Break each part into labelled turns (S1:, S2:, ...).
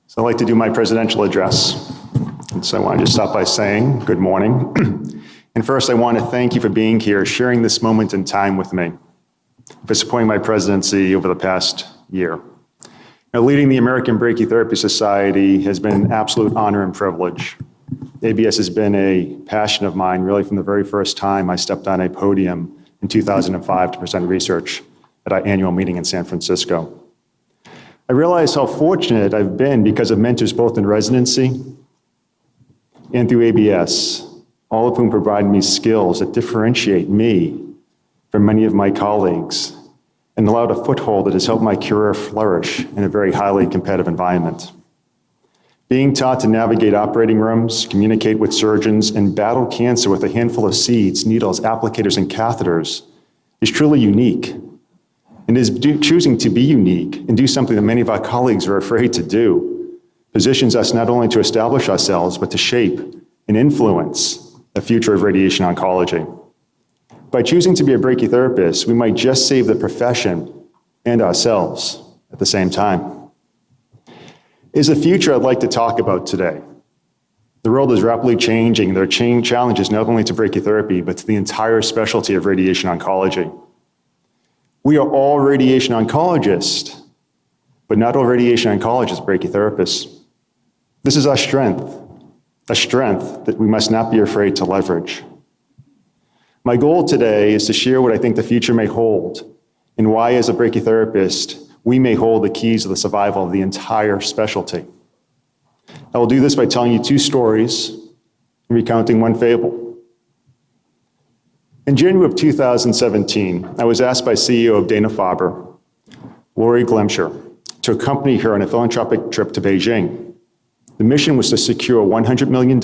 S1: So I'd like to do my presidential address. And so I want to just start by saying good morning. And first, I want to thank you for being here, sharing this moment in time with me, for supporting my presidency over the past year. Now, leading the American Brachytherapy Society has been an absolute honor and privilege. ABS has been a passion of mine really from the very first time I stepped on a podium in 2005 to present research at our annual meeting in San Francisco. I realize how fortunate I've been because of mentors both in residency and through ABS, all of whom provide me skills that differentiate me from many of my colleagues and allowed a foothold that has helped my career flourish in a very highly competitive environment. Being taught to navigate operating rooms, communicate with surgeons, and battle cancer with a handful of seeds, needles, applicators, and catheters is truly unique. And is choosing to be unique and do something that many of our colleagues are afraid to do positions us not only to establish ourselves, but to shape and influence the future of radiation oncology. By choosing to be a brachytherapist, we might just save the profession and ourselves at the same time. Is the future I'd like to talk about today. The world is rapidly changing. There are challenges not only to brachytherapy, but to the entire specialty of radiation oncology. We are all radiation oncologists, but not all radiation oncologists are brachytherapists. This is our strength, a strength that we must not be afraid to leverage. My goal today is to share what I think the future may hold and why, as a brachytherapist, we may hold the keys to the survival of the entire specialty. I will do this by telling you two stories and recounting one fable. In January of 2017, I was asked by CEO of Dana Farber, Lori Glemsher, to accompany her on a philanthropic trip to Beijing. The mission was to secure $100 million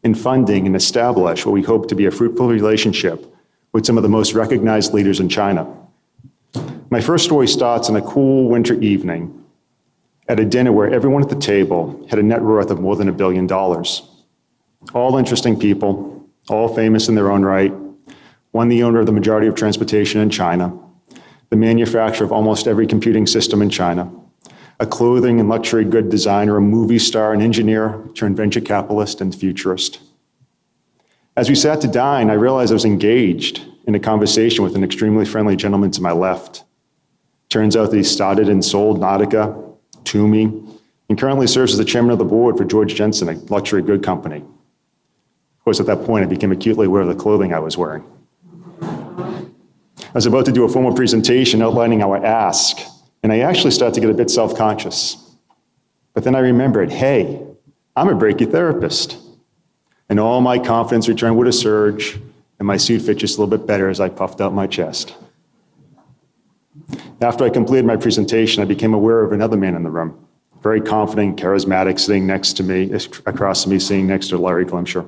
S1: in funding and establish what we hope to be a fruitful relationship with some of the most recognized leaders in China. My first story starts on a cool winter evening at a dinner where everyone at the table had a net worth of more than $1 billion. All interesting people, all famous in their own right. One, the owner of the majority of transportation in China, the manufacturer of almost every computing system in China, a clothing and luxury good designer, a movie star, an engineer turned venture capitalist and futurist. As we sat to dine, I realized I was engaged in a conversation with an extremely friendly gentleman to my left. Turns out that he started and sold Nautica, Toomey, and currently serves as the chairman of the board for George Jensen, a luxury good company. Of course, at that point, I became acutely aware of the clothing I was wearing. I was about to do a formal presentation outlining our ask, and I actually started to get a bit self-conscious. But then I remembered, hey, I'm a brachytherapist. And all my confidence returned with a surge, and my suit fit just a little bit better as I puffed out my chest. After I completed my presentation, I became aware of another man in the room, very confident, charismatic, sitting next to me, across from me, sitting next to Larry Glemsher.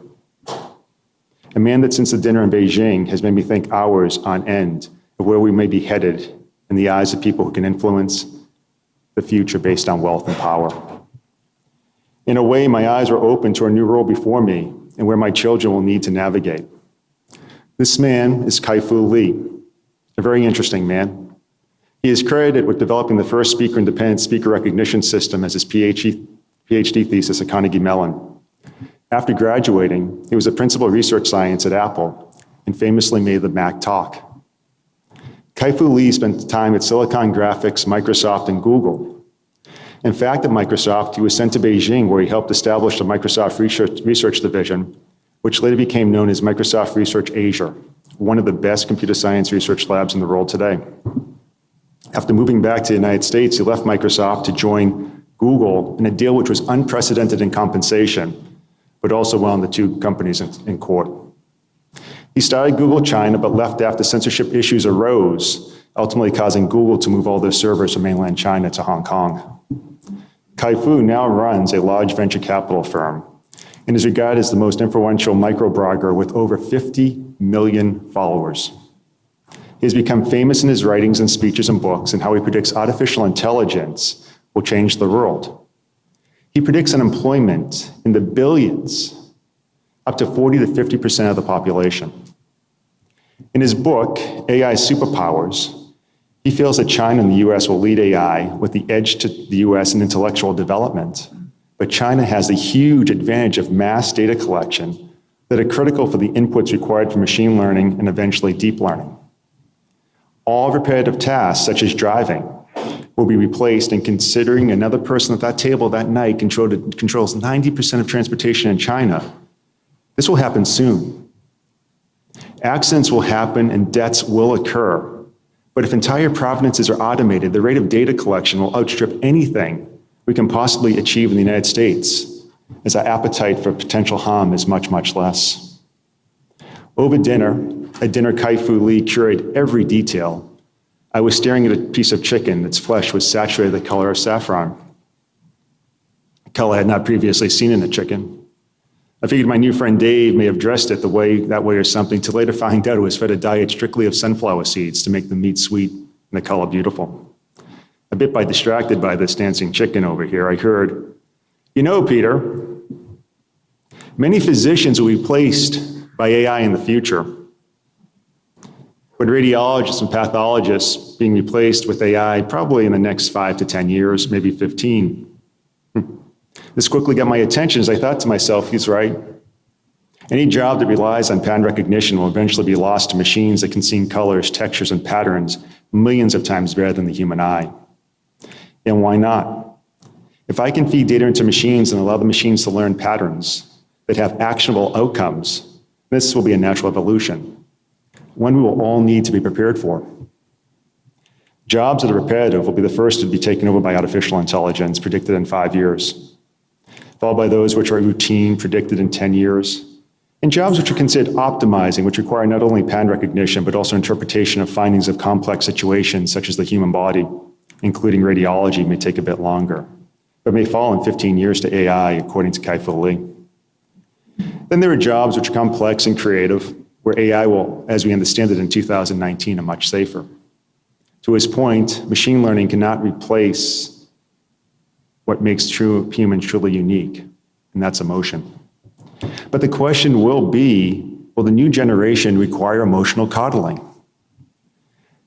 S1: A man that since the dinner in Beijing has made me think hours on end of where we may be headed in the eyes of people who can influence the future based on wealth and power. In a way, my eyes were open to a new world before me and where my children will need to navigate. This man is Kai-Fu Lee, a very interesting man. He is credited with developing the first speaker-independent speaker recognition system as his PhD thesis at Carnegie Mellon. After graduating, he was a principal of research science at Apple and famously made the Mac talk. Kai-Fu Lee spent time at Silicon Graphics, Microsoft, and Google. In fact, at Microsoft, he was sent to Beijing, where he helped establish the Microsoft Research Division, which later became known as Microsoft Research Asia, one of the best computer science research labs in the world today. After moving back to the United States, he left Microsoft to join Google in a deal which was unprecedented in compensation, but also wound the two companies in court. He started Google China, but left after censorship issues arose, ultimately causing Google to move all their servers from mainland China to Hong Kong. Kai-Fu now runs a large venture capital firm and is regarded as the most influential microblogger with over 50 million followers. He has become famous in his writings and speeches and books and how he predicts artificial intelligence will change the world. He predicts unemployment in the billions, up to 40 to 50% of the population. In his book, AI Superpowers, He feels that China and the US will lead AI with the edge to the US in intellectual development. But China has the huge advantage of mass data collection that are critical for the inputs required for machine learning and eventually deep learning. All repetitive tasks, such as driving, will be replaced, and considering another person at that table that night controls 90% of transportation in China, this will happen soon. Accidents will happen and deaths will occur. But if entire provinces are automated, the rate of data collection will outstrip anything we can possibly achieve in the United States, as our appetite for potential harm is much, much less. Over dinner, at dinner Kai-Fu Lee curated every detail. I was staring at a piece of chicken. Its flesh was saturated the color of saffron, a color I had not previously seen in a chicken. I figured my new friend Dave may have dressed it that way or something, to later find out it was fed a diet strictly of sunflower seeds to make the meat sweet and the color beautiful. A bit distracted by this dancing chicken over here, I heard, "You know, Peter, many physicians will be replaced by AI in the future. But radiologists and pathologists being replaced with AI probably in the next 5 to 10 years, maybe 15. This quickly got my attention as I thought to myself, he's right. Any job that relies on pattern recognition will eventually be lost to machines that can see colors, textures, and patterns millions of times better than the human eye. And why not? If I can feed data into machines and allow the machines to learn patterns that have actionable outcomes, this will be a natural evolution, one we will all need to be prepared for. Jobs that are repetitive will be the first to be taken over by artificial intelligence, predicted in 5 years, followed by those which are routine, predicted in 10 years, and jobs which are considered optimizing, which require not only pattern recognition, but also interpretation of findings of complex situations, such as the human body, including radiology, may take a bit longer, but may fall in 15 years to AI, according to Kai-Fu Lee. Then there are jobs which are complex and creative, where AI will, as we understand it in 2019, are much safer. To his point, machine learning cannot replace what makes true humans truly unique, and that's emotion. But the question will be, will the new generation require emotional coddling?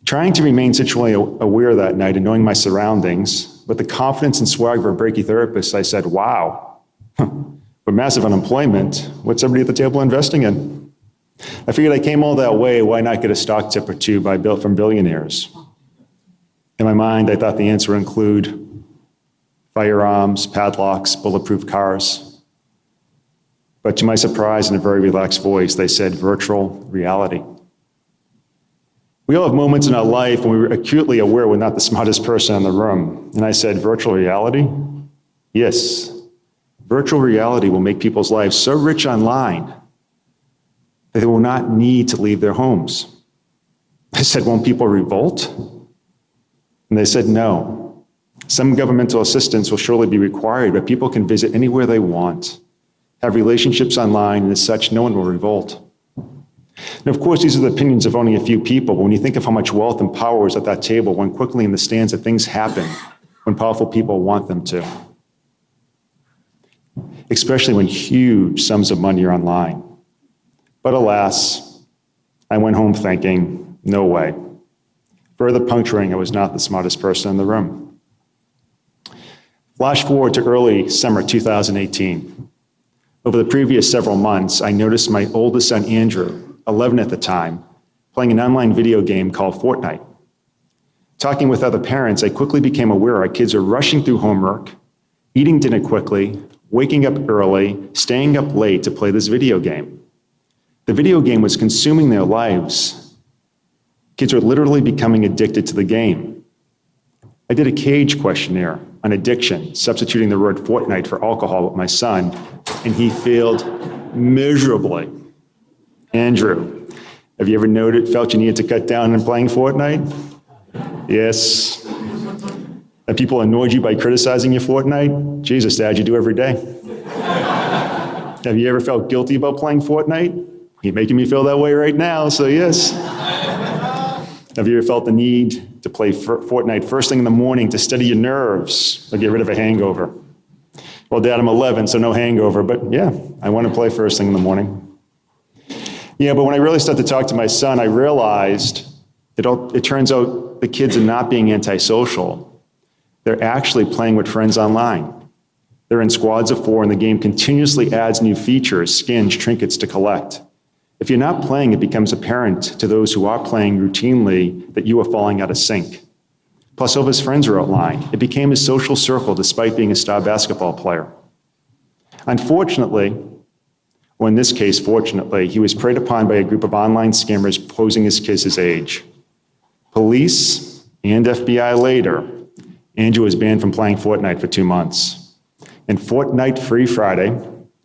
S1: Trying to remain sexually aware that night and knowing my surroundings, with the confidence and swag of a brachytherapist, I said, wow, with massive unemployment, what's everybody at the table investing in? I figured I came all that way, why not get a stock tip or two from billionaires? In my mind, I thought the answer would include firearms, padlocks, bulletproof cars. But to my surprise, in a very relaxed voice, they said virtual reality. We all have moments in our life when we're acutely aware we're not the smartest person in the room. And I said, virtual reality? Yes. Virtual reality will make people's lives so rich online that they will not need to leave their homes. I said, won't people revolt? And they said, no. Some governmental assistance will surely be required, but people can visit anywhere they want, have relationships online, and as such, no one will revolt. And of course, these are the opinions of only a few people, but when you think of how much wealth and power is at that table, one quickly understands that things happen when powerful people want them to, especially when huge sums of money are online. But alas, I went home thinking, no way. Further puncturing I was not the smartest person in the room. Flash forward to early summer 2018. Over the previous several months, I noticed my oldest son, Andrew, 11 at the time, playing an online video game called Fortnite. Talking with other parents, I quickly became aware our kids are rushing through homework, eating dinner quickly, waking up early, staying up late to play this video game. The video game was consuming their lives. Kids were literally becoming addicted to the game. I did a Cage questionnaire on addiction, substituting the word Fortnite for alcohol with my son, and he failed miserably. Andrew, have you ever felt you needed to cut down on playing Fortnite? Yes. Have people annoyed you by criticizing your Fortnite? Jesus, Dad, you do every day. Have you ever felt guilty about playing Fortnite? You're making me feel that way right now, so yes. Have you ever felt the need to play Fortnite first thing in the morning to steady your nerves or get rid of a hangover? Well, Dad, I'm 11, so no hangover, but yeah, I want to play first thing in the morning. Yeah, but when I really started to talk to my son, I realized it turns out the kids are not being antisocial. They're actually playing with friends online. They're in squads of 4, and the game continuously adds new features, skins, trinkets to collect. If you're not playing, it becomes apparent to those who are playing routinely that you are falling out of sync. Plus, all of his friends are online. It became his social circle despite being a star basketball player. Unfortunately, or in this case, fortunately, he was preyed upon by a group of online scammers posing as his age. Police and FBI later, Andrew was banned from playing Fortnite for 2 months. And Fortnite Free Friday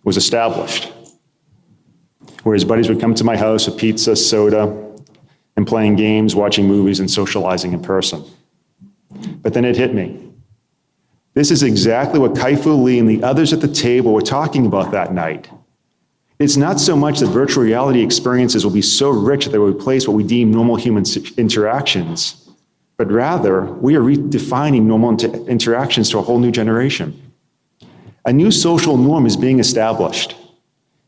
S1: was established, where his buddies would come to my house with pizza, soda, and playing games, watching movies, and socializing in person. But then it hit me. This is exactly what Kai-Fu Lee and the others at the table were talking about that night. It's not so much that virtual reality experiences will be so rich that they will replace what we deem normal human interactions, but rather we are redefining normal interactions to a whole new generation. A new social norm is being established.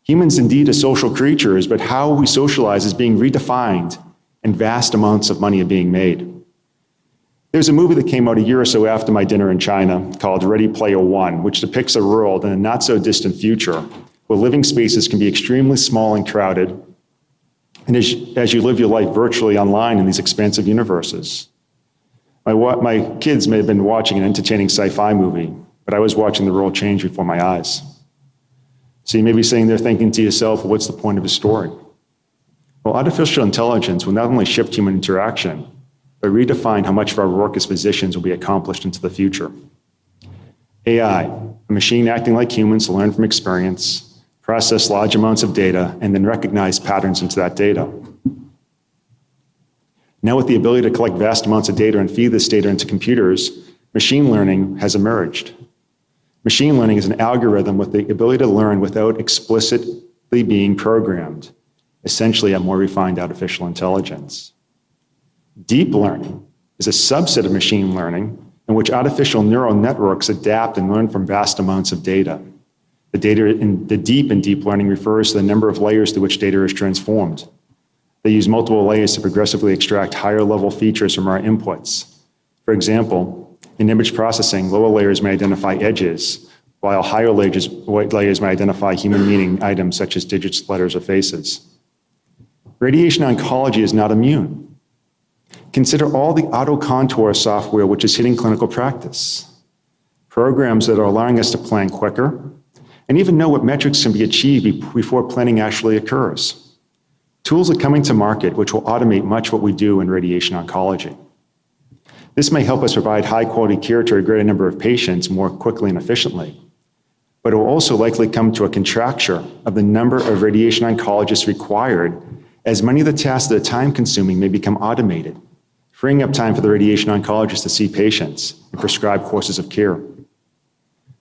S1: Humans indeed are social creatures, but how we socialize is being redefined, and vast amounts of money are being made. There's a movie that came out a year or so after my dinner in China called Ready Player One, which depicts a world in a not so distant future where living spaces can be extremely small and crowded, and as you live your life virtually online in these expansive universes. My kids may have been watching an entertaining sci-fi movie, but I was watching the world change before my eyes. So you may be sitting there thinking to yourself, well, what's the point of the story? Well, artificial intelligence will not only shift human interaction, but redefine how much of our work as physicians will be accomplished into the future. AI, a machine acting like humans to learn from experience, process large amounts of data, and then recognize patterns into that data. Now with the ability to collect vast amounts of data and feed this data into computers, machine learning has emerged. Machine learning is an algorithm with the ability to learn without explicitly being programmed, essentially a more refined artificial intelligence. Deep learning is a subset of machine learning in which artificial neural networks adapt and learn from vast amounts of data. The data in the deep learning refers to the number of layers through which data is transformed. They use multiple layers to progressively extract higher level features from our inputs. For example, in image processing, lower layers may identify edges, while higher layers may identify human meaning items such as digits, letters, or faces. Radiation oncology is not immune. Consider all the auto-contour software which is hitting clinical practice. Programs that are allowing us to plan quicker, and even know what metrics can be achieved before planning actually occurs. Tools are coming to market which will automate much what we do in radiation oncology. This may help us provide high-quality care to a greater number of patients more quickly and efficiently, but it will also likely come to a contracture of the number of radiation oncologists required, as many of the tasks that are time-consuming may become automated, freeing up time for the radiation oncologist to see patients and prescribe courses of care.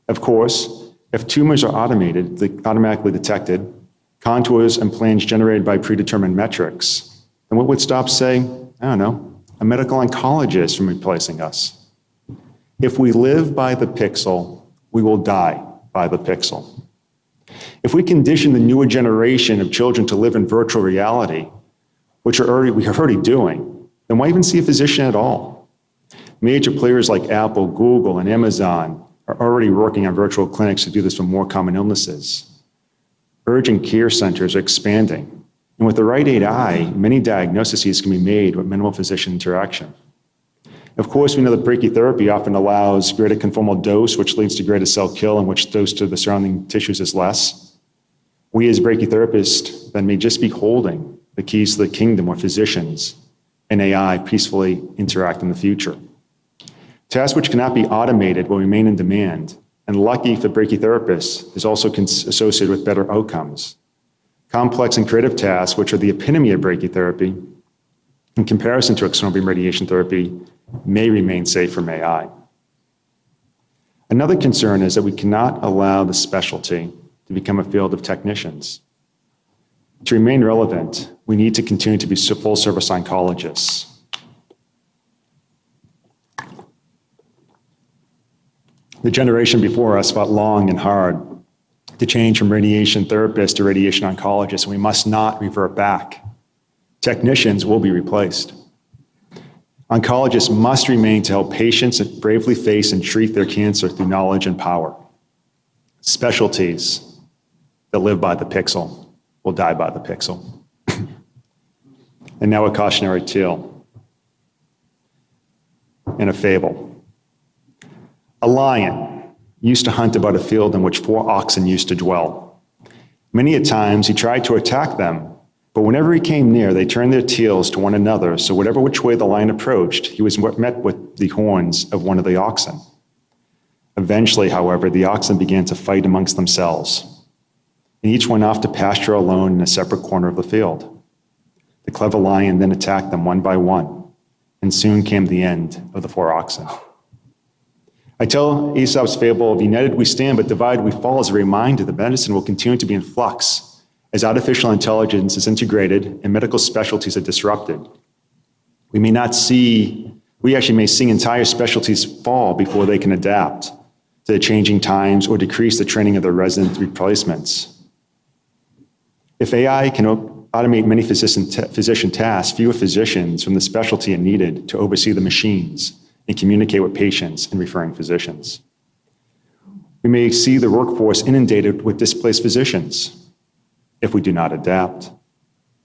S1: Of course, if tumors are automatically detected, contours and plans generated by predetermined metrics, then what would stop, say, I don't know, a medical oncologist from replacing us? If we live by the pixel, we will die by the pixel. If we condition the newer generation of children to live in virtual reality, which we are already doing, then why even see a physician at all? Major players like Apple, Google, and Amazon are already working on virtual clinics to do this for more common illnesses. Urgent care centers are expanding, and with the right AI, many diagnoses can be made with minimal physician interaction. Of course, we know that brachytherapy often allows greater conformal dose, which leads to greater cell kill, and which dose to the surrounding tissues is less. We as brachytherapists then may just be holding the keys to the kingdom where physicians and AI peacefully interact in the future. Tasks which cannot be automated will remain in demand, and lucky for brachytherapists is also associated with better outcomes. Complex and creative tasks, which are the epitome of brachytherapy, in comparison to external beam radiation therapy, may remain safe from AI. Another concern is that we cannot allow the specialty to become a field of technicians. To remain relevant, we need to continue to be full-service oncologists. The generation before us fought long and hard to change from radiation therapists to radiation oncologists, and we must not revert back. Technicians will be replaced. Oncologists must remain to help patients bravely face and treat their cancer through knowledge and power. Specialties that live by the pixel will die by the pixel. And now a cautionary tale and a fable. A lion used to hunt about a field in which 4 oxen used to dwell. Many a times he tried to attack them, but whenever he came near, they turned their tails to one another, so whatever which way the lion approached, he was met with the horns of one of the oxen. Eventually, however, the oxen began to fight amongst themselves, and each went off to pasture alone in a separate corner of the field. The clever lion then attacked them one by one, and soon came the end of the 4 oxen. I tell Aesop's fable of united we stand, but divided we fall as a reminder that medicine will continue to be in flux as artificial intelligence is integrated and medical specialties are disrupted. We actually may see entire specialties fall before they can adapt to the changing times or decrease the training of their resident replacements. If AI can automate many physician tasks, fewer physicians from the specialty are needed to oversee the machines and communicate with patients and referring physicians. We may see the workforce inundated with displaced physicians if we do not adapt.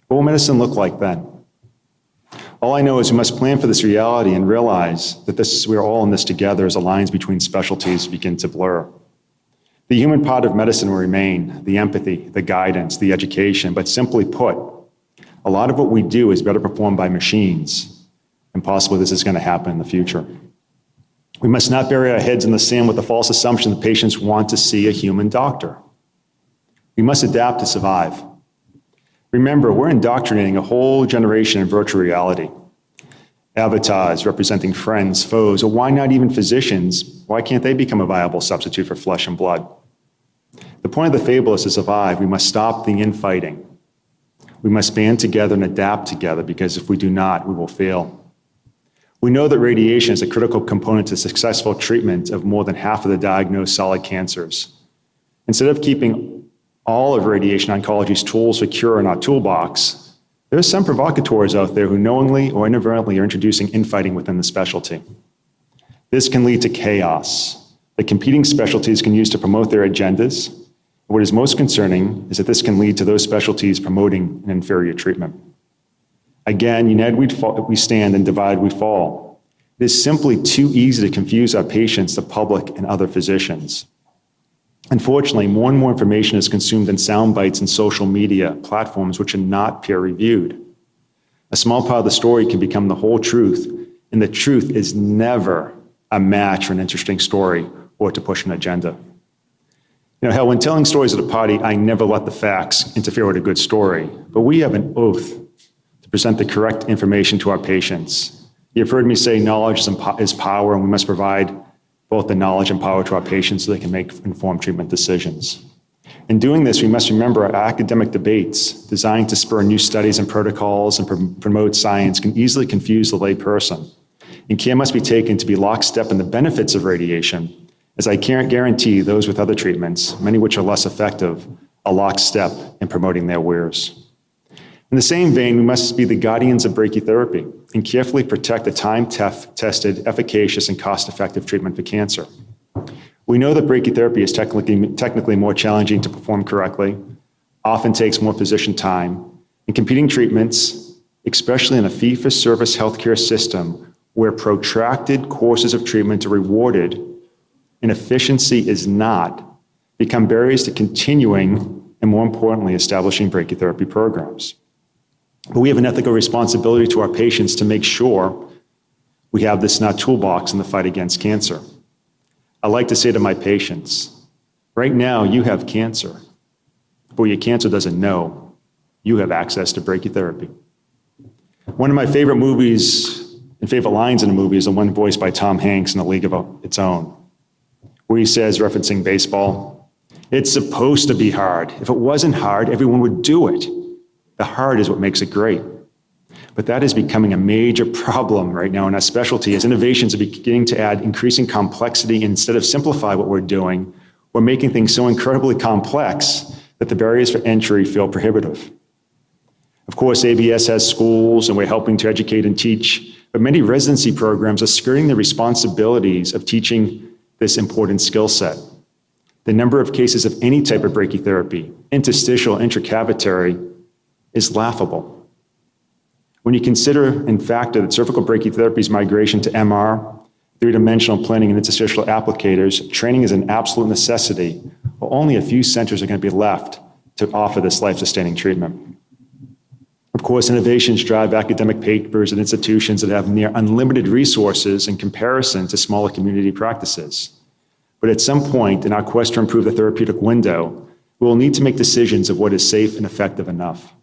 S1: What will medicine look like then? All I know is we must plan for this reality and realize that we're all in this together as the lines between specialties begin to blur. The human part of medicine will remain, the empathy, the guidance, the education, but simply put, a lot of what we do is better performed by machines, and possibly this is going to happen in the future. We must not bury our heads in the sand with the false assumption that patients want to see a human doctor. We must adapt to survive. Remember, we're indoctrinating a whole generation in virtual reality. Avatars representing friends, foes, or why not even physicians? Why can't they become a viable substitute for flesh and blood? The point of the fable is to survive. We must stop the infighting. We must band together and adapt together, because if we do not, we will fail. We know that radiation is a critical component to successful treatment of more than half of the diagnosed solid cancers. Instead of keeping all of radiation oncology's tools for cure in our toolbox, there are some provocateurs out there who knowingly or inadvertently are introducing infighting within the specialty. This can lead to chaos that competing specialties can use to promote their agendas. What is most concerning is that this can lead to those specialties promoting an inferior treatment. Again, united we stand and divided we fall. It is simply too easy to confuse our patients, the public, and other physicians. Unfortunately, more and more information is consumed in sound bites and social media platforms which are not peer-reviewed. A small part of the story can become the whole truth, and the truth is never a match for an interesting story or to push an agenda. Hell, when telling stories at a party, I never let the facts interfere with a good story, but we have an oath to present the correct information to our patients. You've heard me say knowledge is power, and we must provide both the knowledge and power to our patients so they can make informed treatment decisions. In doing this, we must remember our academic debates designed to spur new studies and protocols and promote science can easily confuse the lay person. And care must be taken to be lockstep in the benefits of radiation, as I can't guarantee those with other treatments, many which are less effective, are lockstep in promoting their wares. In the same vein, we must be the guardians of brachytherapy and carefully protect the time-tested, efficacious, and cost-effective treatment for cancer. We know that brachytherapy is technically more challenging to perform correctly, often takes more physician time, and competing treatments, especially in a fee-for-service healthcare system where protracted courses of treatment are rewarded and efficiency is not, become barriers to continuing and, more importantly, establishing brachytherapy programs. But we have an ethical responsibility to our patients to make sure we have this in our toolbox in the fight against cancer. I like to say to my patients, right now you have cancer, but what your cancer doesn't know, you have access to brachytherapy. One of my favorite movies and favorite lines in a movie is the one voiced by Tom Hanks in A League of Its Own, where he says, referencing baseball, "It's supposed to be hard. If it wasn't hard, everyone would do it. The hard is what makes it great." But that is becoming a major problem right now in our specialty as innovations are beginning to add increasing complexity. Instead of simplify what we're doing, we're making things so incredibly complex that the barriers for entry feel prohibitive. Of course, ABS has schools and we're helping to educate and teach, but many residency programs are skirting the responsibilities of teaching this important skill set. The number of cases of any type of brachytherapy, interstitial, intracavitary, is laughable. When you consider, in fact, that cervical brachytherapy's migration to MR, three-dimensional planning and interstitial applicators, training is an absolute necessity, while only a few centers are going to be left to offer this life-sustaining treatment. Of course, innovations drive academic papers and institutions that have near unlimited resources in comparison to smaller community practices. But at some point in our quest to improve the therapeutic window, we will need to make decisions of what is safe and effective enough.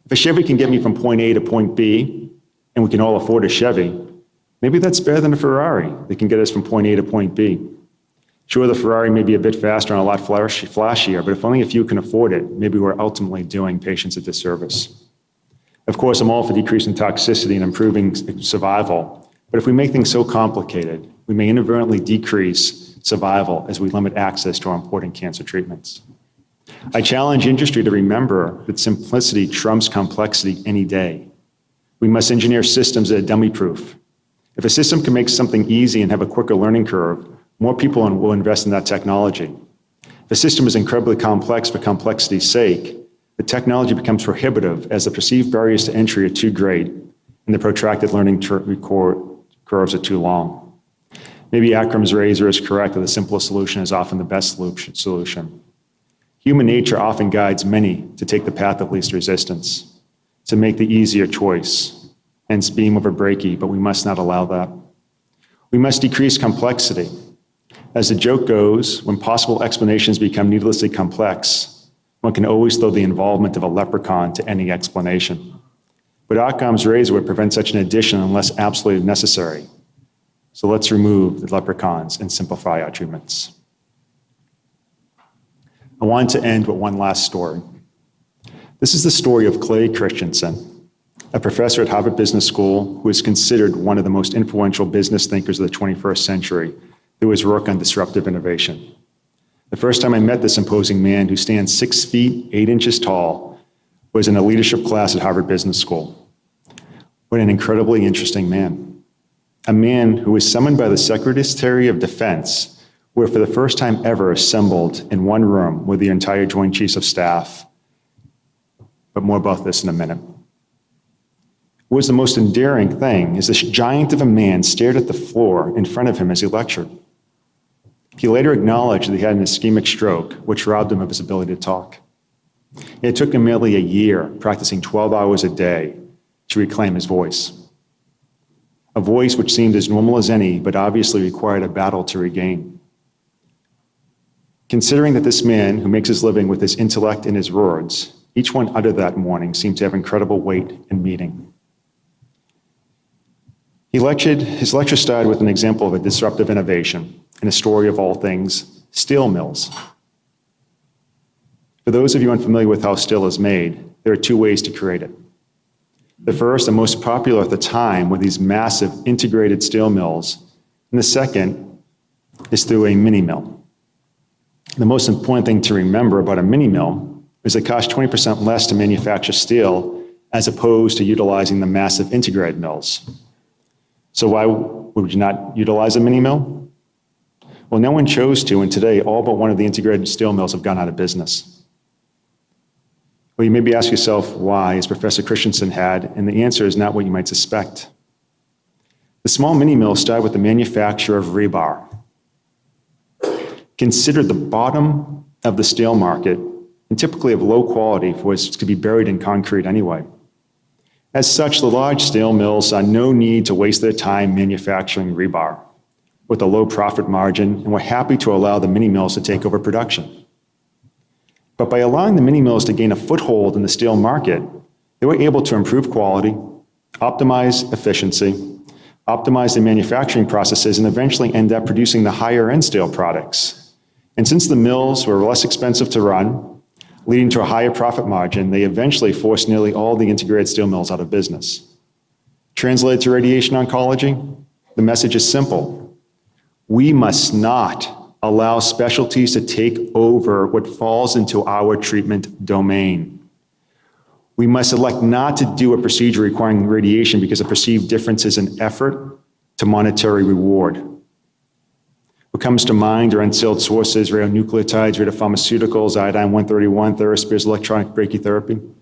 S1: If a Chevy can get me from point A to point B, and we can all afford a Chevy, maybe that's better than a Ferrari that can get us from point A to point B. Sure, the Ferrari may be a bit faster and a lot flashier, but if only a few can afford it, maybe we're ultimately doing patients a disservice. Of course, I'm all for decreasing toxicity and improving survival, but if we make things so complicated, we may inadvertently decrease survival as we limit access to our important cancer treatments. I challenge industry to remember that simplicity trumps complexity any day. We must engineer systems that are dummy-proof. If a system can make something easy and have a quicker learning curve, more people will invest in that technology. If a system is incredibly complex for complexity's sake, the technology becomes prohibitive as the perceived barriers to entry are too great and the protracted learning curves are too long. Maybe Akram's razor is correct that the simplest solution is often the best solution. Human nature often guides many to take the path of least resistance, to make the easier choice, hence beam over brachy, but we must not allow that. We must decrease complexity. As the joke goes, when possible explanations become needlessly complex, one can always throw the involvement of a leprechaun to any explanation. But Occam's razor would prevent such an addition unless absolutely necessary. So let's remove the leprechauns and simplify our treatments. I want to end with one last story. This is the story of Clay Christensen, a professor at Harvard Business School who is considered one of the most influential business thinkers of the 21st century through his work on disruptive innovation. The first time I met this imposing man, who stands 6 feet, 8 inches tall, was in a leadership class at Harvard Business School. What an incredibly interesting man. A man who was summoned by the Secretary of Defense, were for the first time ever assembled in one room with the entire Joint Chiefs of Staff. But more about this in a minute. What was the most endearing thing is this giant of a man stared at the floor in front of him as he lectured. He later acknowledged that he had an ischemic stroke, which robbed him of his ability to talk. It took him nearly a year, practicing 12 hours a day, to reclaim his voice. A voice which seemed as normal as any, but obviously required a battle to regain. Considering that this man, who makes his living with his intellect and his words, each one uttered that morning seemed to have incredible weight and meaning. His lecture started with an example of a disruptive innovation and a story of all things, steel mills. For those of you unfamiliar with how steel is made, there are 2 ways to create it. The first, and most popular at the time, were these massive integrated steel mills, and the second is through a mini mill. The most important thing to remember about a mini mill is it costs 20% less to manufacture steel as opposed to utilizing the massive integrated mills. So why would you not utilize a mini mill? Well, no one chose to, and today all but one of the integrated steel mills have gone out of business. Well, you maybe ask yourself why, as Professor Christensen had, and the answer is not what you might suspect. The small mini mill started with the manufacture of rebar. Considered the bottom of the steel market and typically of low quality for what's to be buried in concrete anyway. As such, the large steel mills saw no need to waste their time manufacturing rebar with a low profit margin and were happy to allow the mini mills to take over production. But by allowing the mini mills to gain a foothold in the steel market, they were able to improve quality, optimize efficiency, optimize the manufacturing processes, and eventually end up producing the higher end steel products. And since the mills were less expensive to run, leading to a higher profit margin, they eventually forced nearly all the integrated steel mills out of business. Translated to radiation oncology, the message is simple. We must not allow specialties to take over what falls into our treatment domain. We must elect not to do a procedure requiring radiation because of perceived differences in effort to monetary reward. What comes to mind are unsealed sources, radionucleotides, radiopharmaceuticals, iodine-131, TheraSpear's electronic brachytherapy.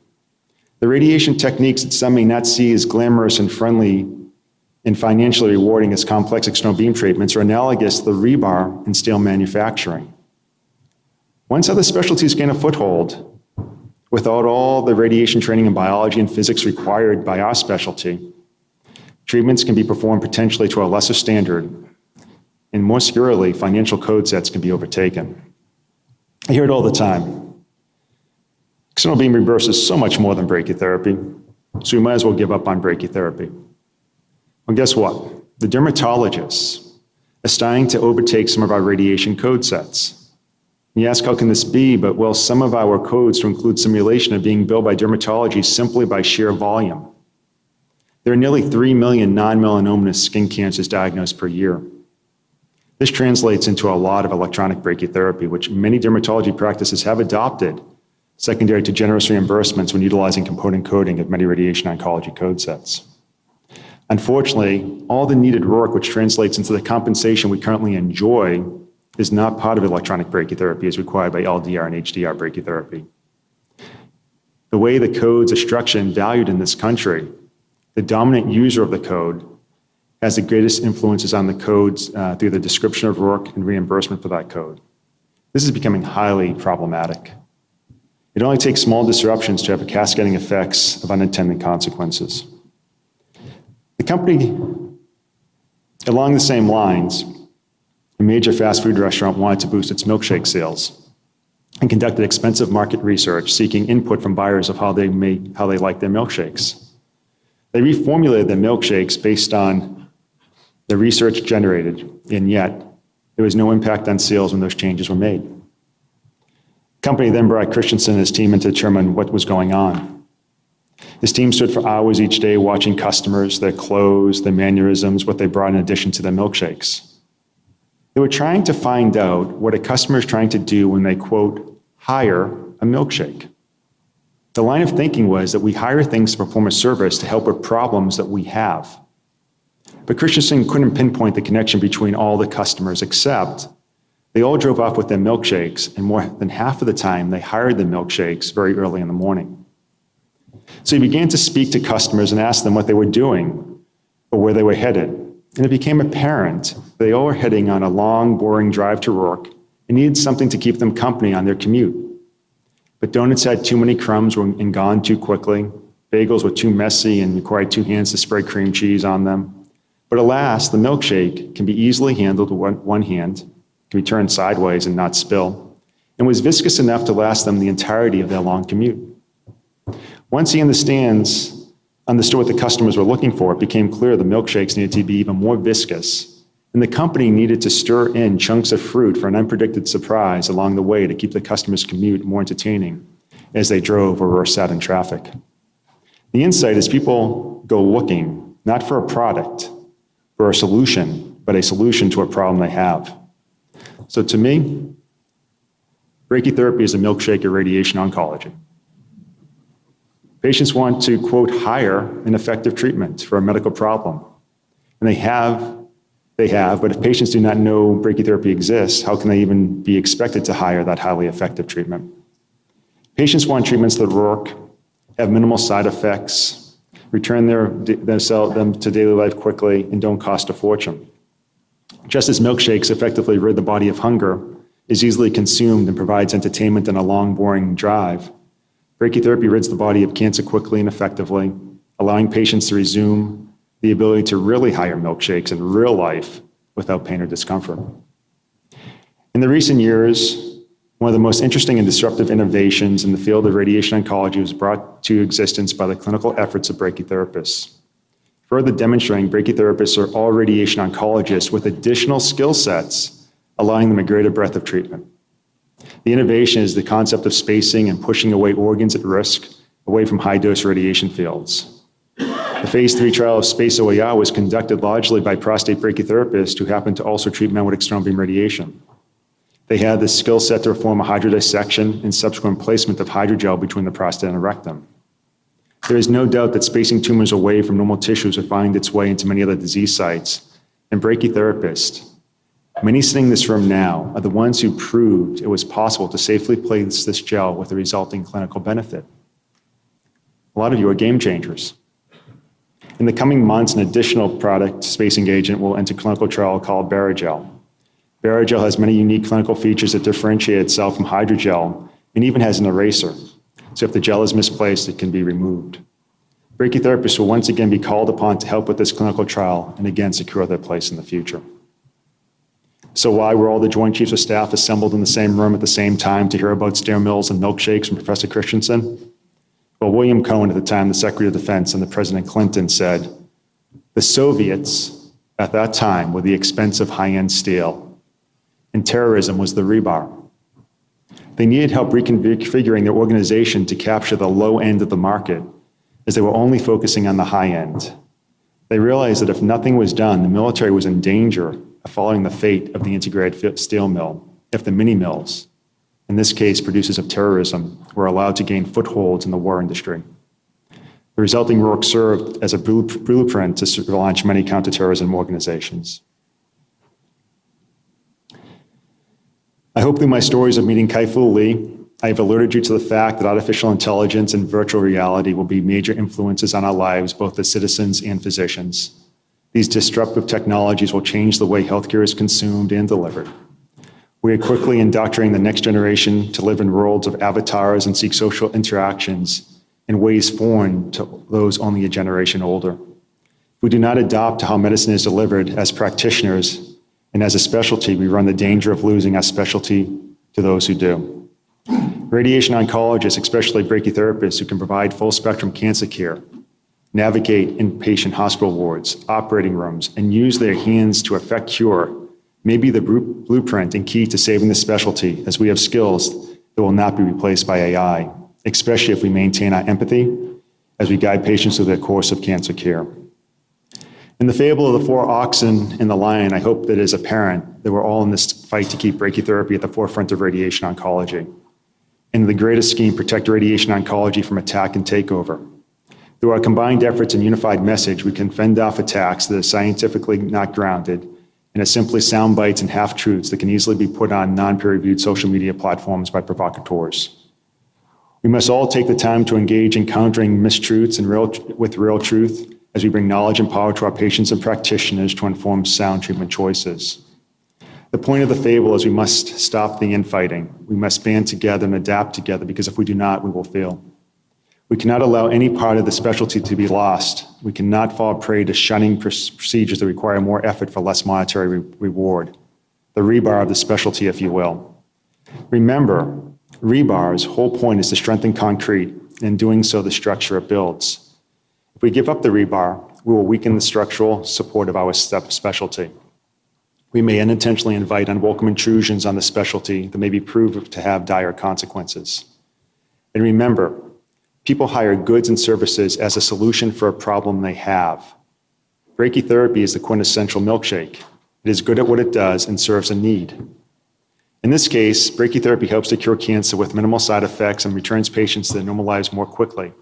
S1: The radiation techniques that some may not see as glamorous and friendly and financially rewarding as complex external beam treatments are analogous to the rebar in steel manufacturing. Once other specialties gain a foothold, without all the radiation training in biology and physics required by our specialty, treatments can be performed potentially to a lesser standard, and more securely, financial code sets can be overtaken. I hear it all the time. External beam rebirth is so much more than brachytherapy, so we might as well give up on brachytherapy. Well, guess what? The dermatologists are starting to overtake some of our radiation code sets. You ask, how can this be? But, well, some of our codes to include simulation are being billed by dermatology simply by sheer volume. There are nearly 3 million non-melanomatous skin cancers diagnosed per year. This translates into a lot of electronic brachytherapy, which many dermatology practices have adopted, secondary to generous reimbursements when utilizing component coding of many radiation oncology code sets. Unfortunately, all the needed work which translates into the compensation we currently enjoy is not part of electronic brachytherapy as required by LDR and HDR brachytherapy. The way the codes are structured and valued in this country, the dominant user of the code has the greatest influences on the codes through the description of work and reimbursement for that code. This is becoming highly problematic. It only takes small disruptions to have cascading effects of unintended consequences. The company, along the same lines, a major fast food restaurant wanted to boost its milkshake sales and conducted expensive market research seeking input from buyers of how they like their milkshakes. They reformulated their milkshakes based on the research generated, and yet there was no impact on sales when those changes were made. The company then brought Christensen and his team in to determine what was going on. His team stood for hours each day watching customers, their clothes, their mannerisms, what they brought in addition to their milkshakes. They were trying to find out what a customer is trying to do when they, quote, hire a milkshake. The line of thinking was that we hire things to perform a service to help with problems that we have. But Christensen couldn't pinpoint the connection between all the customers, except they all drove off with their milkshakes, and more than half of the time they hired the milkshakes very early in the morning. So he began to speak to customers and ask them what they were doing or where they were headed. And it became apparent they all were heading on a long, boring drive to work and needed something to keep them company on their commute. But donuts had too many crumbs and gone too quickly. Bagels were too messy and required 2 hands to spray cream cheese on them. But alas, the milkshake can be easily handled with one hand, can be turned sideways and not spill, and was viscous enough to last them the entirety of their long commute. Once he understood what the customers were looking for, it became clear the milkshakes needed to be even more viscous, and the company needed to stir in chunks of fruit for an unpredicted surprise along the way to keep the customer's commute more entertaining as they drove or were sat in traffic. The insight is people go looking not for a product, for a solution, but a solution to a problem they have. So to me, brachytherapy is a milkshake of radiation oncology. Patients want to, quote, hire an effective treatment for a medical problem. And they have, but if patients do not know brachytherapy exists, how can they even be expected to hire that highly effective treatment? Patients want treatments that work, have minimal side effects, return them to daily life quickly, and don't cost a fortune. Just as milkshakes effectively rid the body of hunger, is easily consumed, and provides entertainment in a long, boring drive, brachytherapy rids the body of cancer quickly and effectively, allowing patients to resume the ability to really hire milkshakes in real life without pain or discomfort. In the recent years, one of the most interesting and disruptive innovations in the field of radiation oncology was brought to existence by the clinical efforts of brachytherapists. Further demonstrating brachytherapists are all radiation oncologists with additional skill sets, allowing them a greater breadth of treatment. The innovation is the concept of spacing and pushing away organs at risk away from high-dose radiation fields. The phase 3 trial of Space OER was conducted largely by prostate brachytherapists who happened to also treat men with external beam radiation. They had the skill set to perform a hydrodissection and subsequent placement of hydrogel between the prostate and the rectum. There is no doubt that spacing tumors away from normal tissues will find its way into many other disease sites. And brachytherapists, many sitting in this room now, are the ones who proved it was possible to safely place this gel with the resulting clinical benefit. A lot of you are game changers. In the coming months, an additional product spacing agent will enter clinical trial called Barrigel. Barrigel has many unique clinical features that differentiate itself from hydrogel and even has an eraser. So if the gel is misplaced, it can be removed. Brachytherapists will once again be called upon to help with this clinical trial and again secure their place in the future. So why were all the Joint Chiefs of Staff assembled in the same room at the same time to hear about stair mills and milkshakes from Professor Christensen? Well, William Cohen, at the time the Secretary of Defense, and the President Clinton said, the Soviets at that time were the expensive high-end steel, and terrorism was the rebar. They needed help reconfiguring their organization to capture the low end of the market, as they were only focusing on the high end. They realized that if nothing was done, the military was in danger of following the fate of the integrated steel mill if the mini mills, in this case producers of terrorism, were allowed to gain footholds in the war industry. The resulting work served as a blueprint to launch many counterterrorism organizations. I hope through my stories of meeting Kai-Fu Lee, I have alerted you to the fact that artificial intelligence and virtual reality will be major influences on our lives, both as citizens and physicians. These disruptive technologies will change the way healthcare is consumed and delivered. We are quickly indoctrinating the next generation to live in worlds of avatars and seek social interactions in ways foreign to those only a generation older. If we do not adopt to how medicine is delivered as practitioners and as a specialty, we run the danger of losing our specialty to those who do. Radiation oncologists, especially brachytherapists who can provide full spectrum cancer care, navigate inpatient hospital wards, operating rooms, and use their hands to effect cure, may be the blueprint and key to saving the specialty, as we have skills that will not be replaced by AI, especially if we maintain our empathy as we guide patients through their course of cancer care. In the fable of the four oxen and the lion, I hope that it is apparent that we're all in this fight to keep brachytherapy at the forefront of radiation oncology. And the greatest scheme, protect radiation oncology from attack and takeover. Through our combined efforts and unified message, we can fend off attacks that are scientifically not grounded and are simply sound bites and half-truths that can easily be put on non-peer-reviewed social media platforms by provocateurs. We must all take the time to engage in countering mistruths and with real truth as we bring knowledge and power to our patients and practitioners to inform sound treatment choices. The point of the fable is we must stop the infighting. We must band together and adapt together, because if we do not, we will fail. We cannot allow any part of the specialty to be lost. We cannot fall prey to shunning procedures that require more effort for less monetary reward. The rebar of the specialty, if you will. Remember, rebar's whole point is to strengthen concrete, and in doing so, the structure it builds. If we give up the rebar, we will weaken the structural support of our specialty. We may unintentionally invite unwelcome intrusions on the specialty that may be proved to have dire consequences. And remember, people hire goods and services as a solution for a problem they have. Brachytherapy is the quintessential milkshake. It is good at what it does and serves a need. In this case, brachytherapy helps to cure cancer with minimal side effects and returns patients to their normal lives more quickly.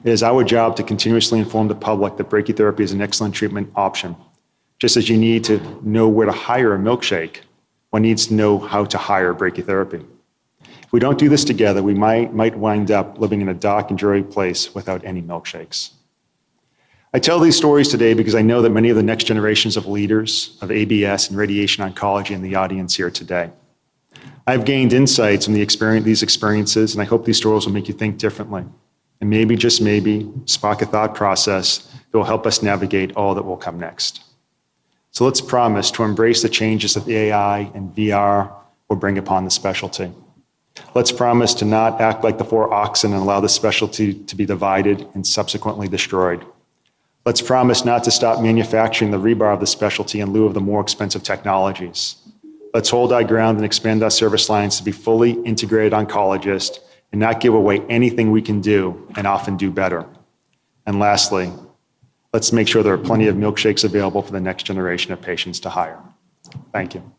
S1: It is our job to continuously inform the public that brachytherapy is an excellent treatment option. Just as you need to know where to hire a milkshake, one needs to know how to hire brachytherapy. If we don't do this together, we might wind up living in a dark and dreary place without any milkshakes. I tell these stories today because I know that many of the next generations of leaders of ABS and radiation oncology in the audience here today. I've gained insights from these experiences, and I hope these stories will make you think differently. And maybe, just maybe, spark a thought process that will help us navigate all that will come next. So let's promise to embrace the changes that the AI and VR will bring upon the specialty. Let's promise to not act like the four oxen and allow the specialty to be divided and subsequently destroyed. Let's promise not to stop manufacturing the rebar of the specialty in lieu of the more expensive technologies. Let's hold our ground and expand our service lines to be fully integrated oncologists and not give away anything we can do and often do better. And lastly, let's make sure there are plenty of milkshakes available for the next generation of patients to hire. Thank you.